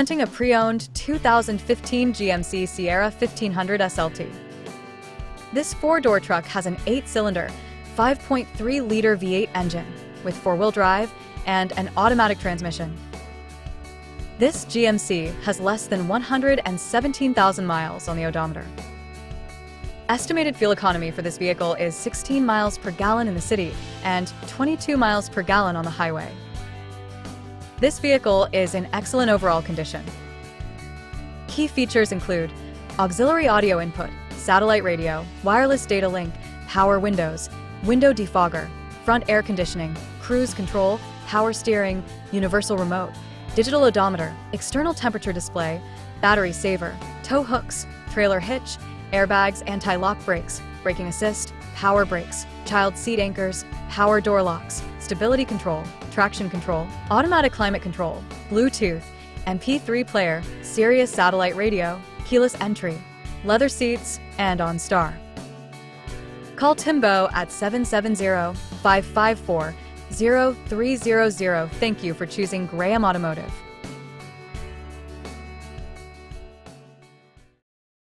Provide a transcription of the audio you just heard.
Presenting a pre-owned 2015 GMC Sierra 1500 SLT. This four-door truck has an 8-cylinder, 5.3-liter V8 engine with four-wheel drive and an automatic transmission. This GMC has less than 117,000 miles on the odometer. Estimated fuel economy for this vehicle is 16 miles per gallon in the city and 22 miles per gallon on the highway. This vehicle is in excellent overall condition. Key features include auxiliary audio input, satellite radio, wireless data link, power windows, window defogger, front air conditioning, cruise control, power steering, universal remote, digital odometer, external temperature display, battery saver, tow hooks, trailer hitch, airbags, anti-lock brakes, braking assist, power brakes, child seat anchors, power door locks, stability control, traction control, automatic climate control, Bluetooth, MP3 player, Sirius satellite radio, keyless entry, leather seats, and OnStar. Call Timbo at 770-554-0300. Thank you for choosing Graham Automotive.